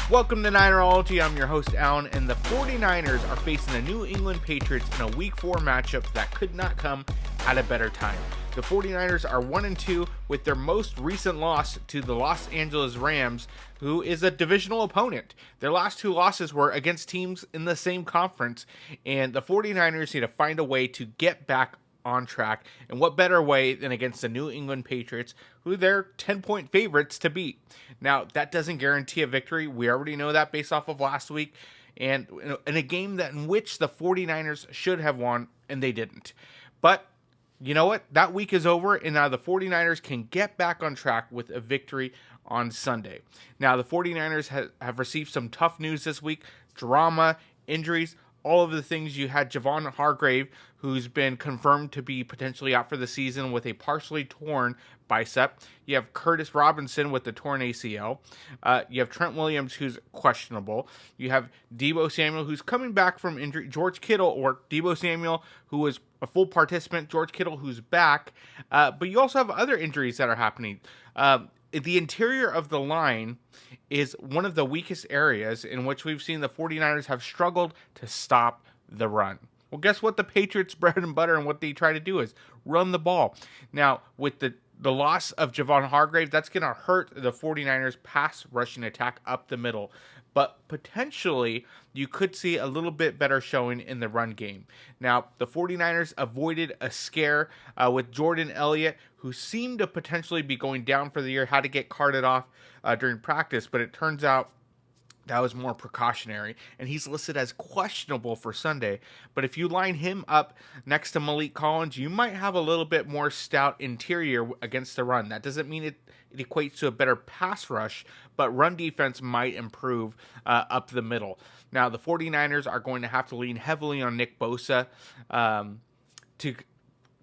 Welcome to Ninerology. I'm your host, Alan, and the 49ers are facing the New England Patriots in a Week 4 matchup that could not come at a better time. The 49ers are 1-2 with their most recent loss to the Los Angeles Rams, who is a divisional opponent. Their last two losses were against teams in the same conference, and the 49ers need to find a way to get back on track, and what better way than against the New England Patriots, who they're 10-point favorites to beat. Now, that doesn't guarantee a victory. We already know that based off of last week, and in a game that in which the 49ers should have won, and they didn't. But you know what? That week is over, and now the 49ers can get back on track with a victory on Sunday. Now, the 49ers have received some tough news this week. Drama, injuries, all of the things. You had Javon Hargrave, who's been confirmed to be potentially out for the season with a partially torn bicep. You have Curtis Robinson with the torn ACL. You have Trent Williams, who's questionable. You have Deebo Samuel, who's coming back from injury. George Kittle, or Deebo Samuel, who was a full participant. George Kittle, who's back. But you also have other injuries that are happening. The interior of the line is one of the weakest areas in which we've seen the 49ers have struggled to stop the run. Well, guess what? The Patriots' bread and butter and what they try to do is run the ball. Now, with the loss of Javon Hargrave, that's going to hurt the 49ers' pass rushing attack up the middle. But potentially, you could see a little bit better showing in the run game. Now, the 49ers avoided a scare with Jordan Elliott, who seemed to potentially be going down for the year, had to get carted off during practice, but it turns out that was more precautionary, and he's listed as questionable for Sunday. But if you line him up next to Malik Collins, you might have a little bit more stout interior against the run. That doesn't mean it equates to a better pass rush, but run defense might improve up the middle. Now, the 49ers are going to have to lean heavily on Nick Bosa to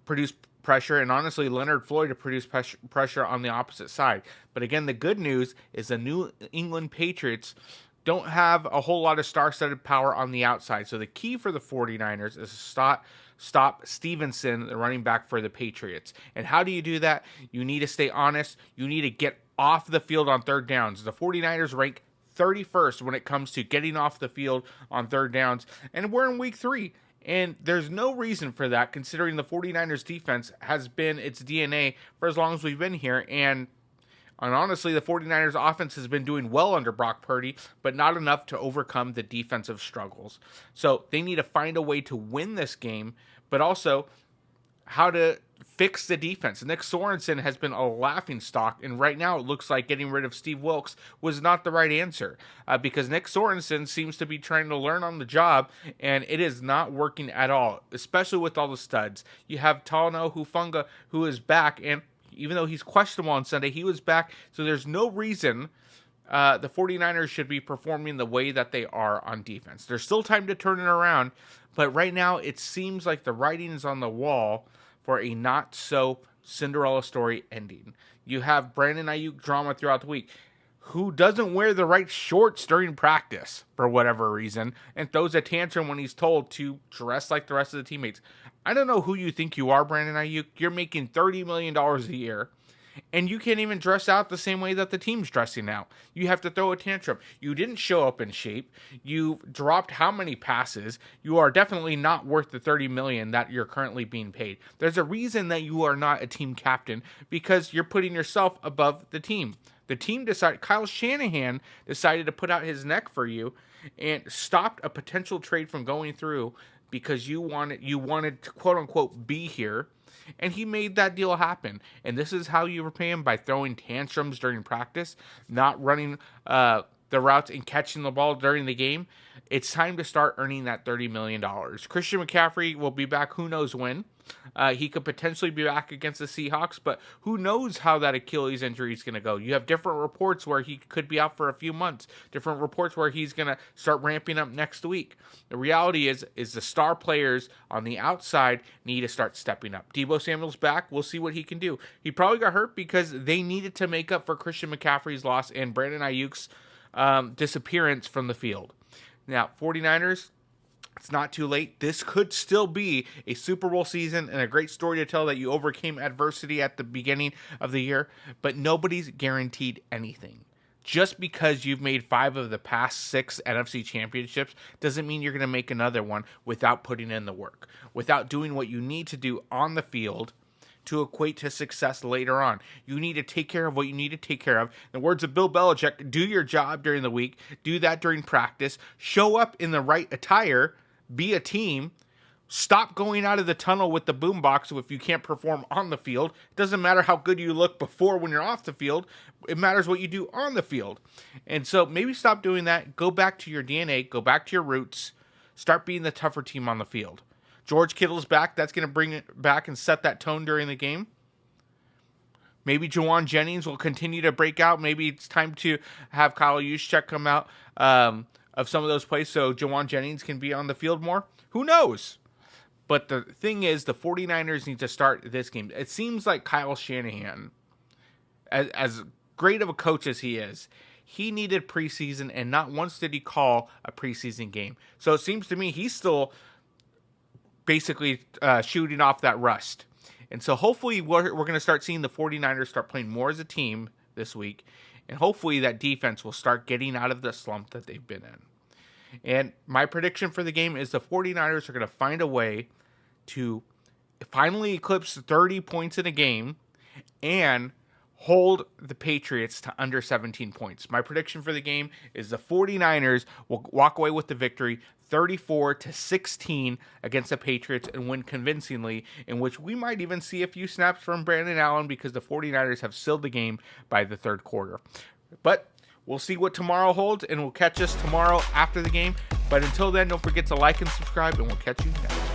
produce pressure, and honestly, Leonard Floyd to produce pressure on the opposite side. But again, the good news is the New England Patriots don't have a whole lot of star-studded power on the outside. So the key for the 49ers is to stop Stevenson, the running back for the Patriots. And how do you do that? You need to stay honest. You need to get off the field on third downs. The 49ers rank 31st when it comes to getting off the field on third downs. And we're in week 3. And there's no reason for that, considering the 49ers defense has been its DNA for as long as we've been here. And honestly, the 49ers offense has been doing well under Brock Purdy, but not enough to overcome the defensive struggles. So they need to find a way to win this game, but also how to fix the defense. Nick Sorensen has been a laughingstock, and right now it looks like getting rid of Steve Wilks was not the right answer because Nick Sorensen seems to be trying to learn on the job, and it is not working at all, especially with all the studs. You have Talanoa Hufanga, who is back, and even though he's questionable on Sunday, he was back, so there's no reason the 49ers should be performing the way that they are on defense. There's still time to turn it around, but right now it seems like the writing is on the wall for a not-so-Cinderella story ending. You have Brandon Ayuk drama throughout the week, who doesn't wear the right shorts during practice for whatever reason, and throws a tantrum when he's told to dress like the rest of the teammates. I don't know who you think you are, Brandon Ayuk. You're making $30 million a year, and you can't even dress out the same way that the team's dressing out. You have to throw a tantrum. You didn't show up in shape. You've dropped how many passes? You are definitely not worth the $30 million that you're currently being paid. There's a reason that you are not a team captain, because you're putting yourself above the team. The team decided, Kyle Shanahan decided to put out his neck for you and stopped a potential trade from going through because you wanted to, quote unquote, be here. And he made that deal happen. And this is how you repay him, by throwing tantrums during practice, not running the routes and catching the ball during the game. It's time to start earning that $30 million. Christian McCaffrey will be back who knows when. He could potentially be back against the Seahawks, but who knows how that Achilles injury is going to go. You have different reports where he could be out for a few months, different reports where he's going to start ramping up next week. The reality is the star players on the outside need to start stepping up. Deebo Samuel's back. We'll see what he can do. He probably got hurt because they needed to make up for Christian McCaffrey's loss and Brandon Ayuk's disappearance from the field. Now, 49ers, it's not too late. This could still be a Super Bowl season and a great story to tell that you overcame adversity at the beginning of the year, but nobody's guaranteed anything. Just because you've made 5 of the past 6 NFC championships doesn't mean you're going to make another one without putting in the work, without doing what you need to do on the field to equate to success later on. You need to take care of what you need to take care of. In the words of Bill Belichick, do your job during the week, do that during practice, show up in the right attire, be a team, stop going out of the tunnel with the boombox if you can't perform on the field. It doesn't matter how good you look before when you're off the field. It matters what you do on the field. And so maybe stop doing that. Go back to your DNA. Go back to your roots. Start being the tougher team on the field. George Kittle's back. That's going to bring it back and set that tone during the game. Maybe Jawan Jennings will continue to break out. Maybe it's time to have Kyle Juszczyk come out of some of those plays so Jawan Jennings can be on the field more. Who knows? But the thing is, the 49ers need to start this game. It seems like Kyle Shanahan, as great of a coach as he is, he needed preseason, and not once did he call a preseason game. So it seems to me he's still basically shooting off that rust. And so hopefully we're going to start seeing the 49ers start playing more as a team this week. And hopefully that defense will start getting out of the slump that they've been in. And my prediction for the game is the 49ers are going to find a way to finally eclipse 30 points in a game and hold the Patriots to under 17 points. My prediction for the game is the 49ers will walk away with the victory 34-16 against the Patriots and win convincingly, in which we might even see a few snaps from Brandon Allen because the 49ers have sealed the game by the third quarter. But we'll see what tomorrow holds, and we'll catch us tomorrow after the game. But until then, don't forget to like and subscribe, and we'll catch you next time.